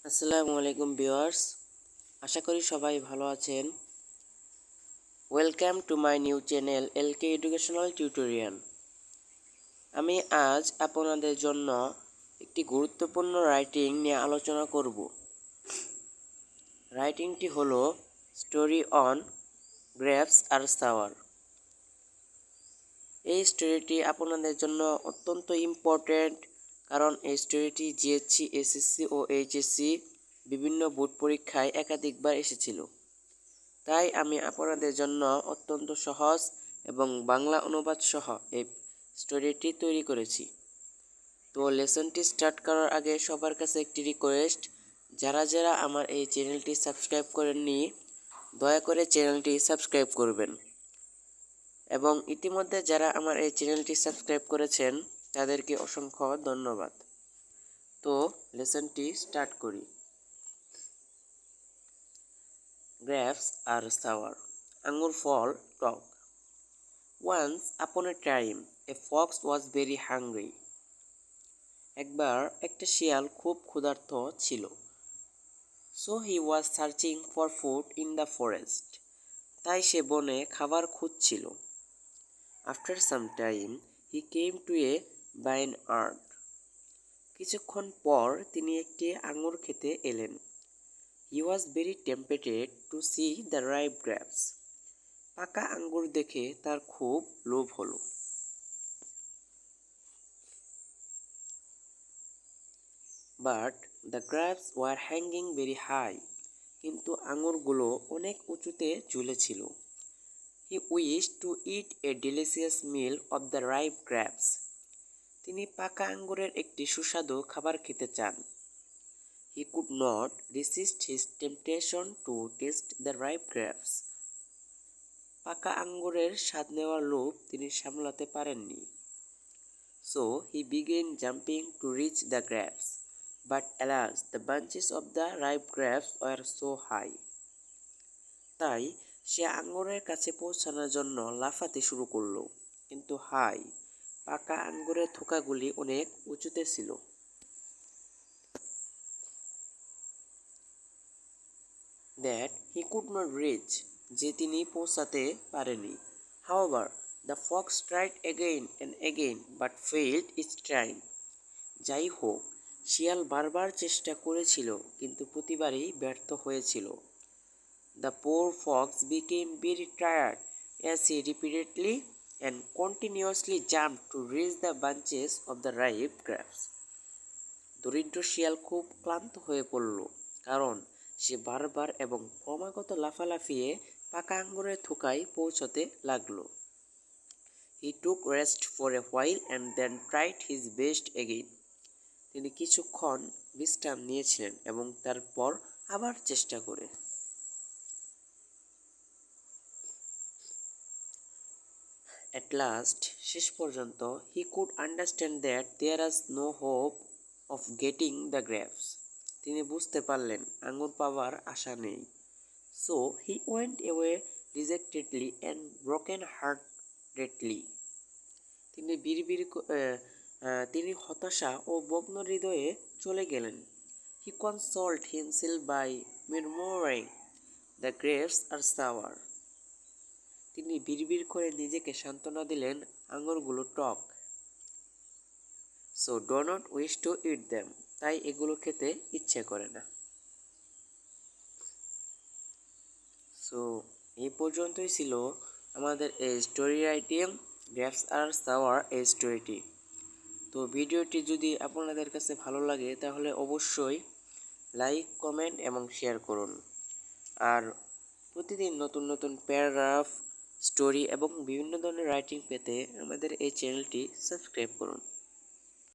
আসসালামু আলাইকুম ভিউয়ার্স, আশা করি সবাই ভালো আছেন। Welcome to my new channel LK educational tutorial. আমি আজ আপনাদের জন্য একটি গুরুত্বপূর্ণ রাইটিং নিয়ে আলোচনা করব। রাইটিংটি হলো story on grapes are sour. এই স্টোরিটি আপনাদের জন্য অত্যন্ত ইম্পর্ট্যান্ট, কারণ এই স্টোরিটি জিএসসি, এসএসসি ও এইচএসসি বিভিন্ন বোর্ড পরীক্ষায় একাধিকবার এসেছিল। তাই আমি আপনাদের জন্য অত্যন্ত সহজ এবং বাংলা অনুবাদ সহ এই স্টোরিটি তৈরি করেছি। তো লেসনটি স্টার্ট করার আগে সবার কাছে একটি রিকোয়েস্ট, যারা যারা আমার এই চ্যানেলটি সাবস্ক্রাইব করেননি দয়া করে চ্যানেলটি সাবস্ক্রাইব করবেন, এবং ইতিমধ্যে যারা আমার এই চ্যানেলটি সাবস্ক্রাইব করেছেন তাদেরকে অসংখ্য ধন্যবাদ। তো লেসনটি স্টার্ট করি। Grapes are sour. আঙ্গুর ফল টক। Once upon a time, a fox was very hungry. একবার একটা শিয়াল খুব ক্ষুধার্ত ছিল। So he was searching for food in the forest. তাই সে বনে খাবার খুঁজছিল। After some time, he came to a vineyard. কিছুক্ষণ পর তিনি একটি আঙ্গুর খেতে এলেন। He was very tempted to see the ripe grapes. পাকা আঙ্গুর দেখে তার খুব লোভ হলো। But the grapes were hanging very high. কিন্তু আঙ্গুরগুলো অনেক উঁচুতে ঝুলেছিল। He wished to eat a delicious meal of the ripe grapes. তিনি পাকা আঙ্গুরের একটি সুস্বাদু খাবার খেতে চান। He could not resist his temptation to taste the ripe grapes. পাকা আঙ্গুরের স্বাদ নেওয়ার লোভ তিনি সামলাতে পারেননি। So he began jumping to reach the grapes. But alas, the bunches of the ripe grapes were so high. তাই সে আঙ্গুরের কাছে পৌঁছানোর জন্য লাফাতে শুরু করলো, কিন্তু পাকা আঙ্গুরের থোকাগুলি অনেক উঁচুতে ছিল। That he could not reach, যে তিনি পৌঁছাতে পারেনি। However, the fox tried again and again but failed each time. যাই হোক, শিয়াল বারবার চেষ্টা করেছিল কিন্তু প্রতিবারই ব্যর্থ হয়েছিল। The poor fox became very tired as he repeatedly and continuously jumped to reach the bunches of the ripe grapes. দরিদ্র শিয়াল খুব ক্লান্ত হয়ে পড়ল, কারণ সে বারবার এবং ক্রমাগত লাফালাফিয়ে পাকা আঙ্গুরের থোকায় পৌঁছতে লাগলো। He took rest for a while and then tried his best again. তিনি কিছুক্ষণ বিশ্রাম নিয়েছিলেন এবং তারপর আবার চেষ্টা করে। At last, শেষ পর্যন্ত, he could understand that there was no hope of getting the grapes. তিনি বুঝতে পারলেন আঙ্গুর পাওয়ার আশা নেই। So he went away dejectedly and broken-heartedly. তিনি হতাশা ও ভগ্ন হৃদয়ে চলে গেলেন। He consoled himself by murmuring, "The grapes are sour." তিনি বিড়বিড় করে নিজেকে সান্ত্বনা দিলেন, আঙ্গুরগুলো টক। So do not wish to eat them. তাই এগুলো খেতে ইচ্ছে করে না। সো এই পর্যন্তই ছিল আমাদের এই story writing grapes are sour এই স্টোরিটি। তো ভিডিওটি যদি আপনাদের কাছে ভালো লাগে তাহলে অবশ্যই লাইক, কমেন্ট এবং শেয়ার করুন। আর প্রতিদিন নতুন নতুন প্যারাগ্রাফ, স্টোরি এবং বিভিন্ন ধরনের রাইটিং পেতে আমাদের এই চ্যানেলটি সাবস্ক্রাইব করুন।